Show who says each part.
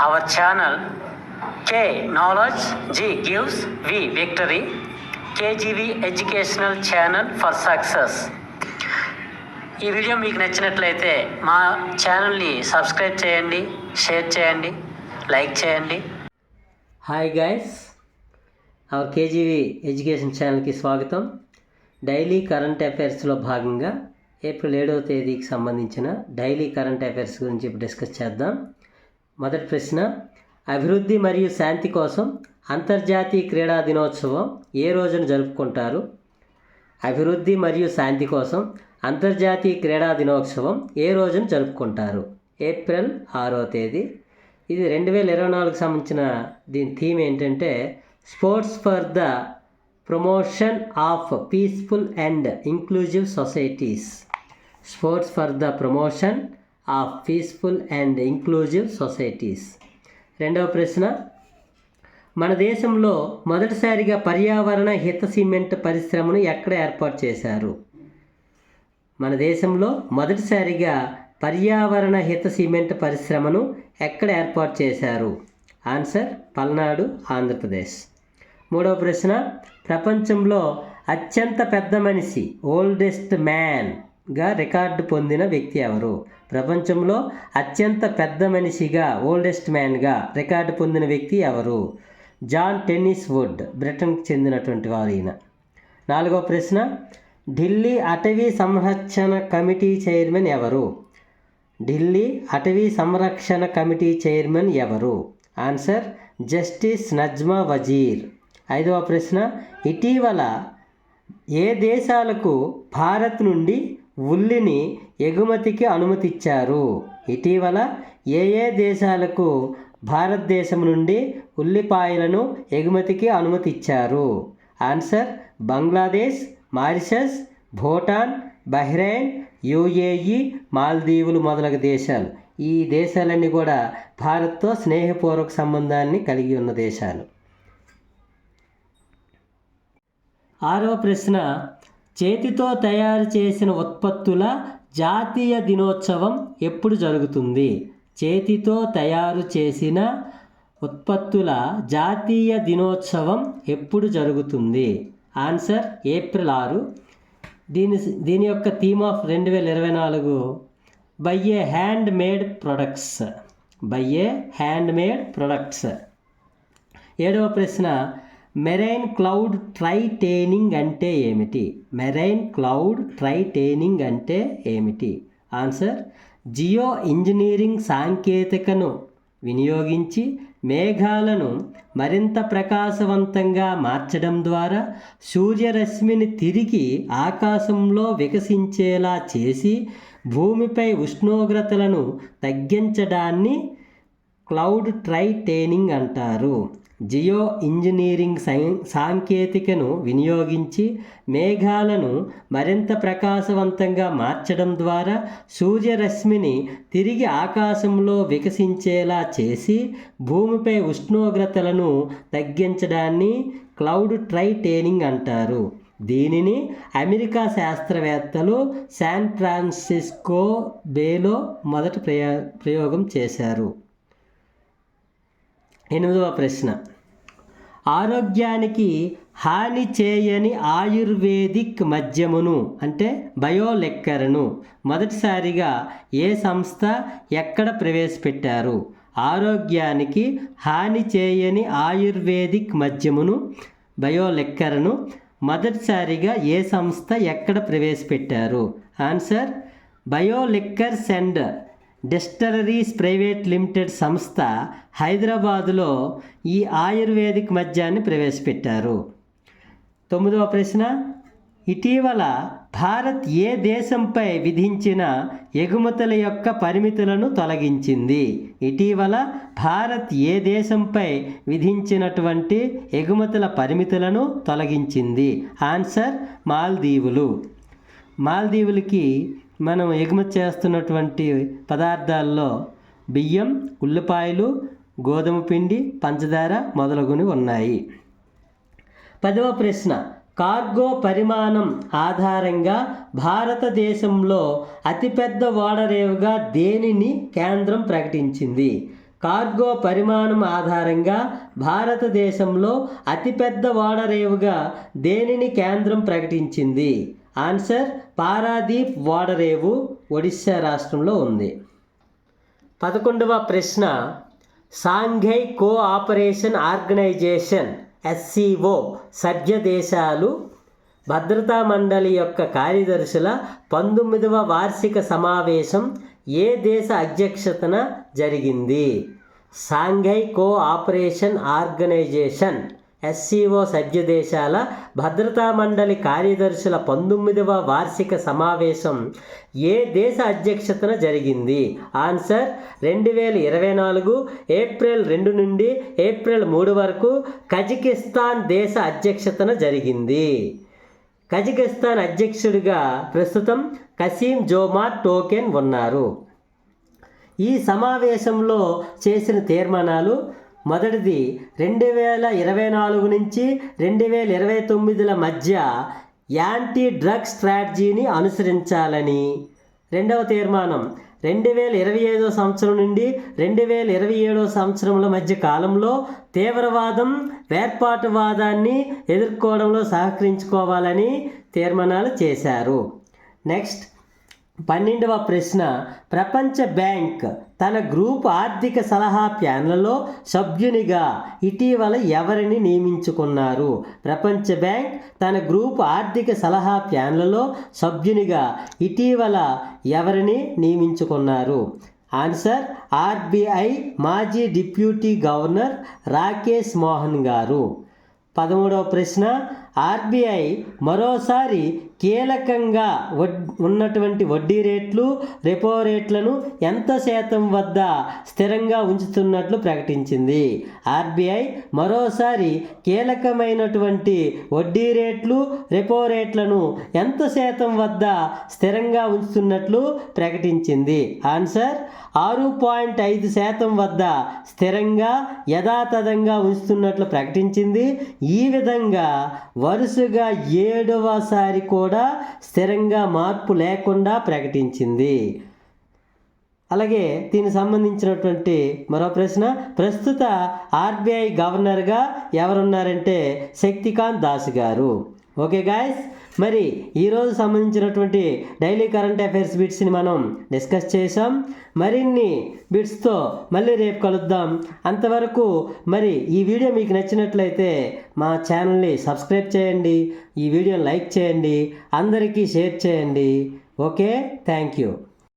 Speaker 1: our channel K Knowledge, G gives, V Victory, KGV Educational Channel for Success. ఈ video మీకు నచ్చినట్లయితే మా ఛానల్ని సబ్స్క్రైబ్ చేయండి, షేర్ చేయండి, లైక్ చేయండి.
Speaker 2: Hi guys, hour KGV education ఛానల్కి స్వాగతం. డైలీ కరెంట్ అఫైర్స్లో భాగంగా ఏప్రిల్ 7వ తేదీకి సంబంధించిన డైలీ కరెంట్ అఫైర్స్ గురించి డిస్కస్ చేద్దాం. మొదటి ప్రశ్న, అభివృద్ధి మరియు శాంతి కోసం అంతర్జాతీయ క్రీడా దినోత్సవం ఏ రోజున జరుపుకుంటారు? అభివృద్ధి మరియు శాంతి కోసం అంతర్జాతీయ క్రీడా దినోత్సవం ఏ రోజున జరుపుకుంటారు? ఏప్రిల్ 6వ తేదీ. ఇది 2024కి సంబంధించిన దీని థీమ్ ఏంటంటే sports for the promotion of peaceful and inclusive societies. Sports for the promotion of peaceful and inclusive societies. రెండవ ప్రశ్న, మన దేశంలో మొదటిసారిగా పర్యావరణ హిత సిమెంట్ పరిశ్రమను ఎక్కడ ఏర్పాటు చేశారు? మన దేశంలో మొదటిసారిగా పర్యావరణ హిత సిమెంట్ పరిశ్రమను ఎక్కడ ఏర్పాటు చేశారు? ఆన్సర్ పల్నాడు, ఆంధ్రప్రదేశ్. మూడవ ప్రశ్న, ప్రపంచంలో అత్యంత పెద్ద మనిషి ఓల్డెస్ట్ మ్యాన్గా రికార్డు పొందిన వ్యక్తి ఎవరు? ప్రపంచంలో అత్యంత పెద్ద మనిషిగా ఓల్డెస్ట్ మ్యాన్గా రికార్డు పొందిన వ్యక్తి ఎవరు? జాన్ టెన్నిస్ వుడ్, బ్రిటన్కి చెందినటువంటి వారు ఈయన. నాలుగవ ప్రశ్న, ఢిల్లీ అటవీ సంరక్షణ కమిటీ చైర్మన్ ఎవరు? ఢిల్లీ అటవీ సంరక్షణ కమిటీ చైర్మన్ ఎవరు? Answer justice Najma Wazir. ఐదవ ప్రశ్న, ఇటీవల ఏ దేశాలకు భారత్ నుండి ఉల్లిని ఎగుమతికి అనుమతిచ్చారు? ఇటీవల ఏ దేశాలకు భారతదేశం నుండి ఉల్లిపాయలను ఎగుమతికి అనుమతిచ్చారు? Answer Bangladesh, Mauritius, Bhutan, Bahrain, UAE, మాల్దీవులు మొదలగు దేశాలు. ఈ దేశాలన్నీ కూడా భారత్తో స్నేహపూర్వక సంబంధాన్ని కలిగి ఉన్న దేశాలు. ఆరవ ప్రశ్న, చేతితో తయారు చేసిన ఉత్పత్తుల జాతీయ దినోత్సవం ఎప్పుడు జరుగుతుంది? చేతితో తయారు చేసిన ఉత్పత్తుల జాతీయ దినోత్సవం ఎప్పుడు జరుగుతుంది? Answer April 6. దీని యొక్క theme of 2024 by A hand made products. By A hand made products. ఏడవ ప్రశ్న, మెరైన్ క్లౌడ్ ట్రైటేనింగ్ అంటే ఏమిటి? మెరైన్ క్లౌడ్ ట్రైటేనింగ్ అంటే ఏమిటి? ఆన్సర్ జియో ఇంజనీరింగ్ సాంకేతికను వినియోగించి మేఘాలను మరింత ప్రకాశవంతంగా మార్చడం ద్వారా సూర్యరశ్మిని తిరిగి ఆకాశంలో వికసించేలా చేసి భూమిపై ఉష్ణోగ్రతలను తగ్గించడాన్ని క్లౌడ్ ట్రైటేనింగ్ అంటారు. జియో ఇంజనీరింగ్ సాంకేతికను వినియోగించి మేఘాలను మరింత ప్రకాశవంతంగా మార్చడం ద్వారా సూర్యరశ్మిని తిరిగి ఆకాశంలో వికసించేలా చేసి భూమిపై ఉష్ణోగ్రతలను తగ్గించడాన్ని క్లౌడ్ ట్రైటేనింగ్ అంటారు. దీనిని అమెరికా శాస్త్రవేత్తలు శాన్ ఫ్రాన్సిస్కో బేలో మొదటి ప్రయోగం చేశారు. ఎనిమిదవ ప్రశ్న, ఆరోగ్యానికి హాని చేయని ఆయుర్వేదిక్ మద్యమును అంటే బయోలెక్కర్ను మొదటిసారిగా ఏ సంస్థ ఎక్కడ ప్రవేశపెట్టారు? ఆరోగ్యానికి హాని చేయని ఆయుర్వేదిక్ మద్యమును బయోలెక్కర్ను మొదటిసారిగా ఏ సంస్థ ఎక్కడ ప్రవేశపెట్టారు? Answer bio liquors and distilleries private limited సంస్థ హైదరాబాదులో ఈ ఆయుర్వేదిక్ మద్యాన్ని ప్రవేశపెట్టారు. 9వ ప్రశ్న, ఇటీవల భారత్ ఏ దేశంపై విధించిన ఎగుమతుల యొక్క పరిమితులను తొలగించింది? ఇటీవల భారత్ ఏ దేశంపై విధించినటువంటి ఎగుమతుల పరిమితులను తొలగించింది? ఆన్సర్ మాల్దీవులు. మాల్దీవులకి మనం ఎగుమతి చేస్తున్నటువంటి పదార్థాల్లో బియ్యం, ఉల్లిపాయలు, గోధుమ పిండి, పంచదార మొదలగునవి ఉన్నాయి. 10వ ప్రశ్న, కార్గో పరిమాణం ఆధారంగా భారతదేశంలో అతిపెద్ద ఓడరేవుగా దేనిని కేంద్రం ప్రకటించింది? కార్గో పరిమాణం ఆధారంగా భారతదేశంలో అతిపెద్ద ఓడరేవుగా దేనిని కేంద్రం ప్రకటించింది? ఆన్సర్ పారాదీప్ ఓడరేవు ఒడిశా రాష్ట్రంలో ఉంది. 11వ ప్రశ్న, షాంఘై కోఆపరేషన్ ఆర్గనైజేషన్ SCO సభ్య దేశాలు భద్రతా మండలి యొక్క కార్యదర్శుల 19వ వార్షిక సమావేశం ఏ దేశ అధ్యక్షతన జరిగింది? షాంఘై కోఆపరేషన్ ఆర్గనైజేషన్ SCO సభ్య దేశాల భద్రతా మండలి కార్యదర్శుల 19వ వార్షిక సమావేశం ఏ దేశ అధ్యక్షతన జరిగింది? ఆన్సర్ 2024 ఏప్రిల్ 2 నుండి ఏప్రిల్ 3 వరకు కజకిస్తాన్ దేశ అధ్యక్షతన జరిగింది. కజకిస్తాన్ అధ్యక్షుడిగా ప్రస్తుతం కసీం జోమార్ట్ టోకెన్ ఉన్నారు. ఈ సమావేశంలో చేసిన తీర్మానాలు: మొదటిది 2024 నుంచి 2029 మధ్య యాంటీ డ్రగ్ స్ట్రాటజీని అనుసరించాలని. రెండవ తీర్మానం 2025 సంవత్సరం నుండి 2027 సంవత్సరముల మధ్య కాలంలో తీవ్రవాదం, వేర్పాటువాదాన్ని ఎదుర్కోవడంలో సహకరించుకోవాలని తీర్మానాలు చేశారు. నెక్స్ట్ 12వ ప్రశ్న, ప్రపంచ బ్యాంక్ తన గ్రూప్ ఆర్థిక సలహా ప్యానెల్లో సభ్యునిగా ఇటీవల ఎవరిని నియమించుకున్నారు? ప్రపంచ బ్యాంక్ తన గ్రూప్ ఆర్థిక సలహా ప్యానెల్లో సభ్యునిగా ఇటీవల ఎవరిని నియమించుకున్నారు? ఆన్సర్ RBI మాజీ డిప్యూటీ గవర్నర్ రాకేష్ మోహన్ గారు. 13వ ప్రశ్న, RBI మరోసారి కీలకంగా ఉన్నటువంటి వడ్డీ రేట్లు, రెపో రేట్లను ఎంత శాతం వద్ద స్థిరంగా ఉంచుతున్నట్లు ప్రకటించింది? RBI మరోసారి కీలకమైనటువంటి వడ్డీ రేట్లు, రెపో రేట్లను ఎంత శాతం వద్ద స్థిరంగా ఉంచుతున్నట్లు ప్రకటించింది? ఆన్సర్ 6.5% వద్ద స్థిరంగా యథాతథంగా ఉంచుతున్నట్లు ప్రకటించింది. ఈ విధంగా వరుసగా 7వసారి కూడా స్థిరంగా మార్పు లేకుండా ప్రకటించింది. అలాగే దీనికి సంబంధించినటువంటి మరో ప్రశ్న, ప్రస్తుత RBI గవర్నర్గా ఎవరున్నారంటే శక్తికాంత్ దాస్ గారు. ఓకే గాయస్, మరి ఈరోజు సంబంధించినటువంటి డైలీ కరెంట్ అఫైర్స్ బిట్స్ని మనం డిస్కస్ చేసాం. మరిన్ని బిట్స్తో మళ్ళీ రేపు కలుద్దాం. అంతవరకు మరి ఈ వీడియో మీకు నచ్చినట్లయితే మా ఛానల్ని సబ్స్క్రైబ్ చేయండి, ఈ వీడియోని లైక్ చేయండి, అందరికీ షేర్ చేయండి. Okay, thank you.